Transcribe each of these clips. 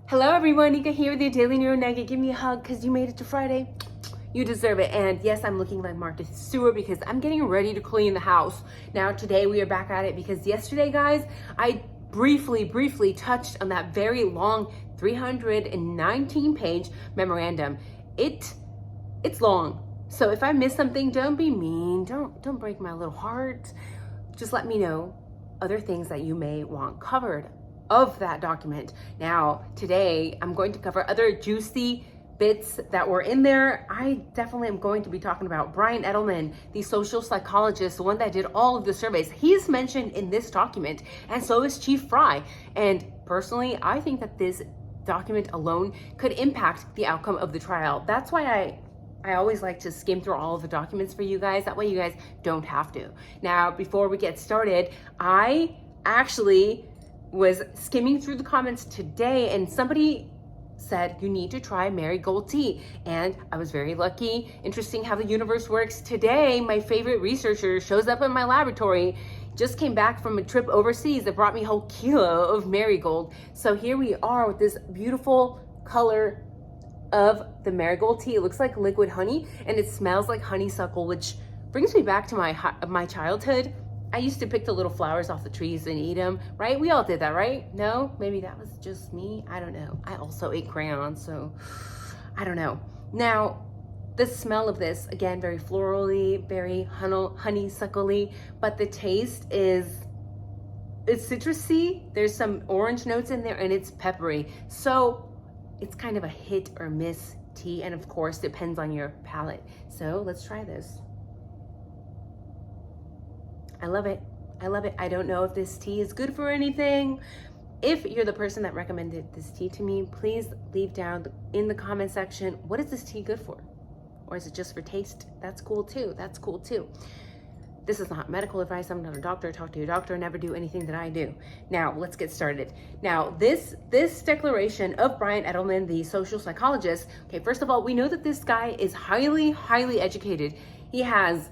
Hello everyone, Nika here with your Daily Neuro Nugget. Give me a hug because you made it to Friday. You deserve it. And yes, I'm looking like Martha Stewart because I'm getting ready to clean the house. Now today we are back at it because yesterday, guys, I briefly touched on that very long 319 page memorandum. It's long. So if I miss something, don't be mean. Don't break my little heart. Just let me know other things that you may want covered of that document. Now, today, I'm going to cover other juicy bits that were in there. I definitely am going to be talking about Bryan Edelman, the social psychologist, the one that did all of the surveys. He's mentioned in this document, and so is Chief Fry. And personally, I think that this document alone could impact the outcome of the trial. That's why I always like to skim through all of the documents for you guys. That way you guys don't have to. Now, before we get started, I actually was skimming through the comments today and somebody said you need to try marigold tea, and I was very lucky. Interesting how the universe works. Today my favorite researcher shows up in my laboratory, just came back from a trip overseas that brought me a whole kilo of marigold. So here we are with this beautiful color of the marigold tea. It looks like liquid honey and it smells like honeysuckle, which brings me back to my childhood. I used to pick the little flowers off the trees and eat them, right? We all did that, right? No? Maybe that was just me. I don't know. I also ate crayons, so I don't know. Now, the smell of this, again, very florally, very honeysuckly, but the taste it's citrusy. There's some orange notes in there and it's peppery. So it's kind of a hit or miss tea, and of course, depends on your palate. So let's try this. I love it. I love it. I don't know if this tea is good for anything. If you're the person that recommended this tea to me, please leave down in the comment section, what is this tea good for? Or is it just for taste? That's cool too. That's cool too. This is not medical advice. I'm not a doctor. Talk to your doctor. Never do anything that I do. Now, let's get started. Now, this declaration of Bryan Edelman, the social psychologist, okay, first of all, we know that this guy is highly educated. He has,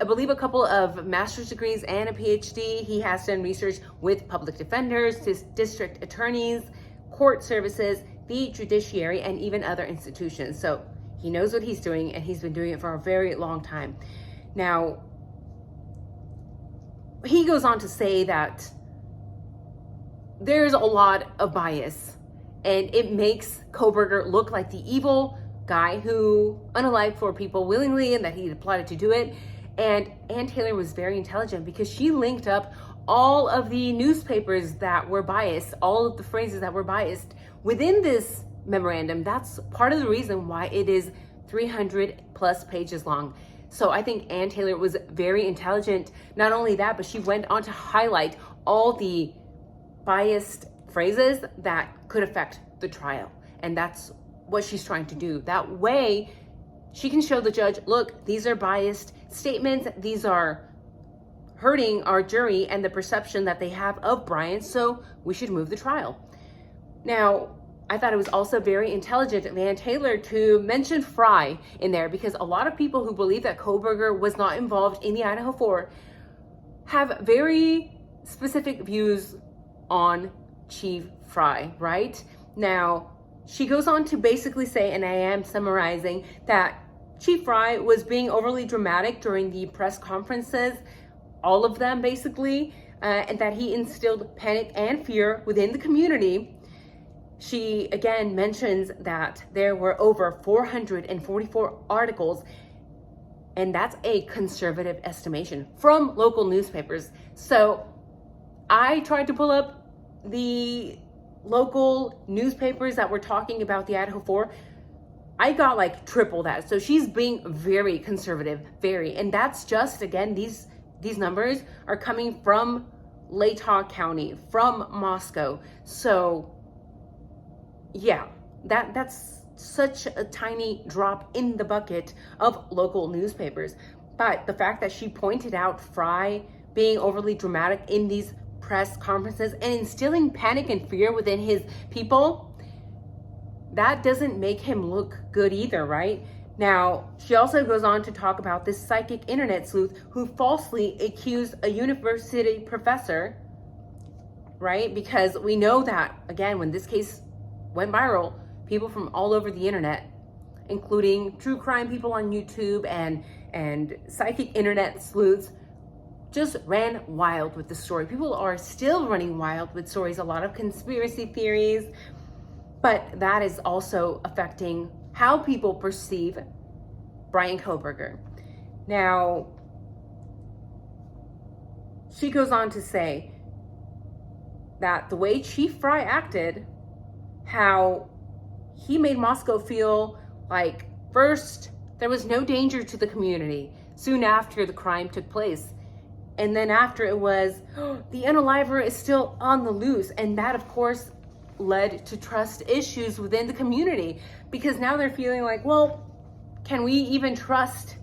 I believe, a couple of master's degrees and a PhD. He has done research with public defenders, district attorneys, court services, the judiciary, and even other institutions. So he knows what he's doing, and he's been doing it for a very long time. Now, he goes on to say that there's a lot of bias, and it makes Kohberger look like the evil guy who unalived 4 people willingly and that he plotted to do it. And Ann Taylor was very intelligent because she linked up all of the newspapers that were biased, all of the phrases that were biased within this memorandum. That's part of the reason why it is 300 plus pages long. So I think Ann Taylor was very intelligent. Not only that, but she went on to highlight all the biased phrases that could affect the trial. And that's what she's trying to do. That way, she can show the judge, look, these are biased statements. These are hurting our jury and the perception that they have of Bryan, so we should move the trial. Now, I thought it was also very intelligent of Ann Taylor to mention Fry in there, because a lot of people who believe that Kohberger was not involved in the IDAHO4 have very specific views on Chief Fry, right? Now, she goes on to basically say, and I am summarizing, that Chief Fry was being overly dramatic during the press conferences, all of them basically, and that he instilled panic and fear within the community. She again mentions that there were over 444 articles, and that's a conservative estimation from local newspapers. So I tried to pull up the local newspapers that were talking about the IDAHO4. I got like triple that. So she's being very conservative, and that's just, again, these numbers are coming from Latah County, from Moscow. So yeah, that's such a tiny drop in the bucket of local newspapers. But the fact that she pointed out Fry being overly dramatic in these press conferences and instilling panic and fear within his people, that doesn't make him look good either, right? Now, she also goes on to talk about this psychic internet sleuth who falsely accused a university professor, right? Because we know that, again, when this case went viral. People from all over the internet, including true crime people on YouTube and psychic internet sleuths, just ran wild with the story. People are still running wild with stories, a lot of conspiracy theories, but that is also affecting how people perceive Bryan Kohberger. Now, she goes on to say that the way Chief Fry acted, how he made Moscow feel like first there was no danger to the community soon after the crime took place. And then after it was, the unaliver is still on the loose. And that, of course, led to trust issues within the community, because now they're feeling like, well, can we even trust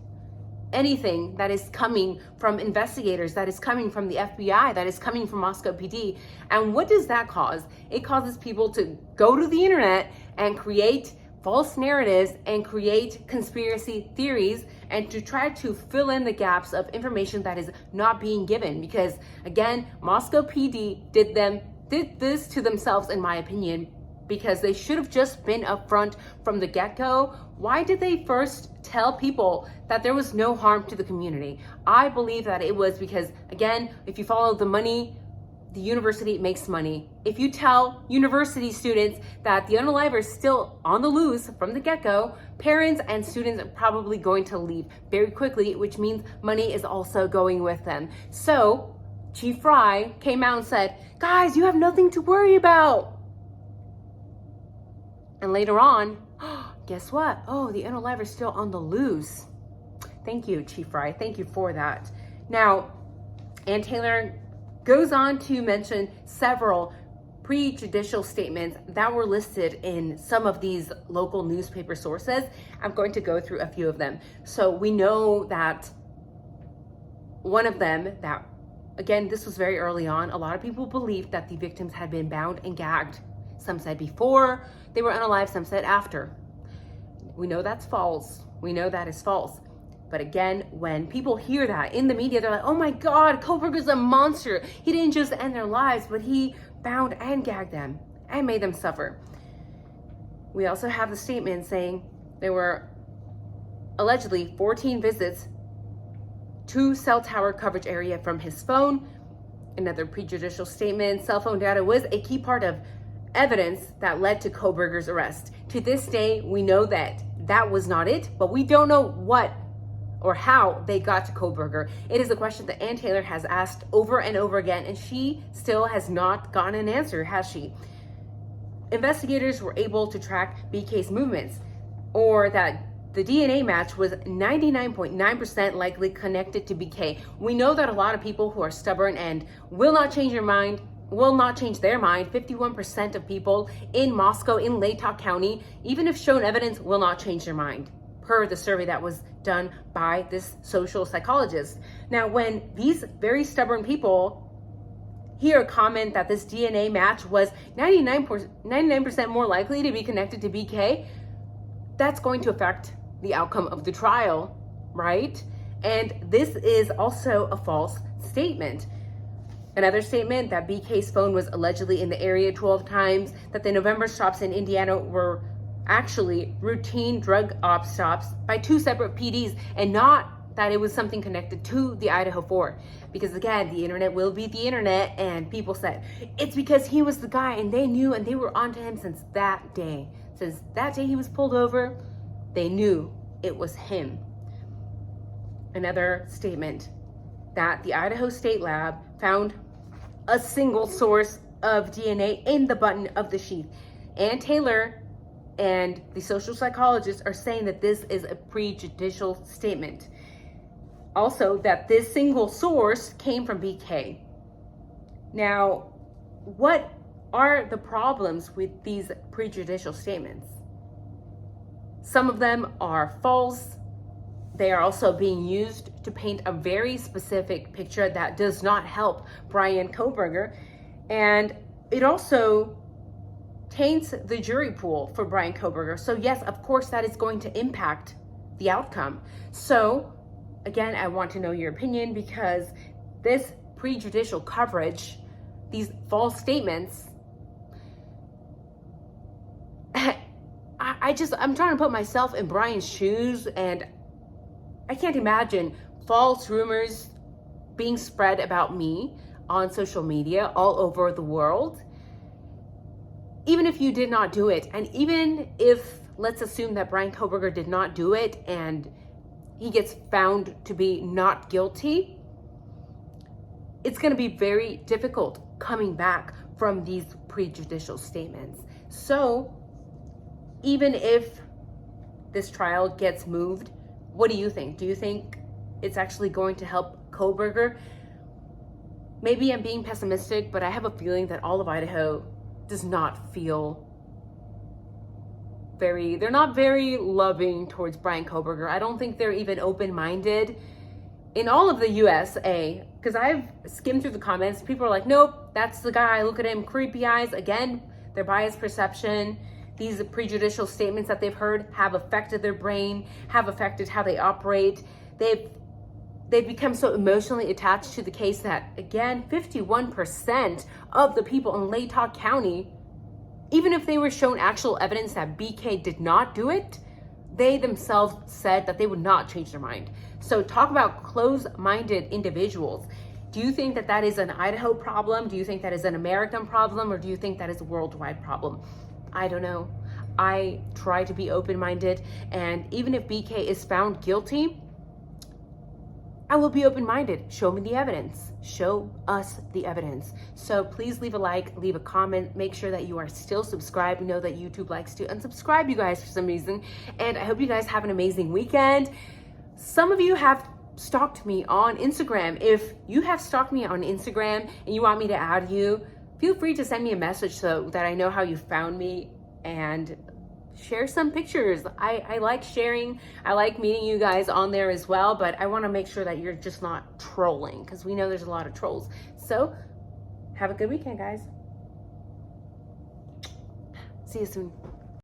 anything that is coming from investigators, that is coming from the FBI, that is coming from Moscow PD? And what does that cause? It causes people to go to the internet and create false narratives and create conspiracy theories, and to try to fill in the gaps of information that is not being given. Because again, Moscow PD did this to themselves, in my opinion, because they should have just been upfront from the get-go. Why did they first tell people that there was no harm to the community? I believe that it was because, again, if you follow the money, the university makes money. If you tell university students that the unaliver is still on the loose from the get-go, parents and students are probably going to leave very quickly, which means money is also going with them. So Chief Fry came out and said, guys, you have nothing to worry about. And later on, guess what? Oh, the unaliver is still on the loose. Thank you, Chief Fry. Thank you for that. Now, Ann Taylor goes on to mention several prejudicial statements that were listed in some of these local newspaper sources. I'm going to go through a few of them. So we know that one of them, that again, this was very early on, a lot of people believed that the victims had been bound and gagged. Some said before they were unalive, some said after. We know that's false. We know that is false. But again, when people hear that in the media, they're like, oh my God, Kohberger's a monster. He didn't just end their lives, but he bound and gagged them and made them suffer. We also have the statement saying there were allegedly 14 visits to cell tower coverage area from his phone. Another prejudicial statement, cell phone data was a key part of evidence that led to Kohberger's arrest. To this day, we know that that was not it, but we don't know what or how they got to Kohberger. It is a question that Ann Taylor has asked over and over again, and she still has not gotten an answer, has she? Investigators were able to track BK's movements, or that the DNA match was 99.9% likely connected to BK. We know that a lot of people who are stubborn and will not change their mind, 51% of people in Moscow, in Latah County, even if shown evidence, will not change their mind, per the survey that was done by this social psychologist. Now, when these very stubborn people hear a comment that this DNA match was 99% more likely to be connected to BK, that's going to affect the outcome of the trial, right? And this is also a false statement. Another statement that BK's phone was allegedly in the area 12 times, that the November stops in Indiana were actually routine drug op stops by two separate PDs, and not that it was something connected to the IDAHO4. Because again, the internet will be the internet, and people said it's because he was the guy and they knew and they were onto him since that day. Since that day he was pulled over, they knew it was him. Another statement that the Idaho State Lab found a single source of DNA in the button of the sheath. Ann Taylor and the social psychologists are saying that this is a prejudicial statement. Also, that this single source came from BK. Now, what are the problems with these prejudicial statements? Some of them are false. They are also being used to paint a very specific picture that does not help Bryan Kohberger. And it also taints the jury pool for Bryan Kohberger. So yes, of course, that is going to impact the outcome. So again, I want to know your opinion, because this prejudicial coverage, these false statements, I'm trying to put myself in Bryan's shoes, and I can't imagine false rumors being spread about me on social media all over the world. Even if you did not do it, and even if, let's assume that Bryan Kohberger did not do it and he gets found to be not guilty, it's going to be very difficult coming back from these prejudicial statements. So even if this trial gets moved, what do you think? Do you think it's actually going to help Kohberger? Maybe I'm being pessimistic, but I have a feeling that all of Idaho does not feel they're not very loving towards Bryan Kohberger. I don't think they're even open-minded in all of the USA, because I've skimmed through the comments. People are like, nope, that's the guy, look at him, creepy eyes. Again, their biased perception. These prejudicial statements that they've heard have affected their brain, have affected how they operate. They've become so emotionally attached to the case that, again, 51% of the people in Latah County, even if they were shown actual evidence that BK did not do it, they themselves said that they would not change their mind. So talk about closed-minded individuals. Do you think that that is an Idaho problem? Do you think that is an American problem? Or do you think that is a worldwide problem? I don't know. I try to be open-minded, and even if BK is found guilty, I will be open-minded. Show me the evidence. Show us the evidence. So please leave a like, leave a comment, make sure that you are still subscribed. We know that YouTube likes to unsubscribe you guys for some reason. And I hope you guys have an amazing weekend. Some of you have stalked me on Instagram. If you have stalked me on Instagram and you want me to add you, feel free to send me a message so that I know how you found me, and share some pictures. I like sharing. I like meeting you guys on there as well, but I want to make sure that you're just not trolling, because we know there's a lot of trolls. So have a good weekend, guys. See you soon.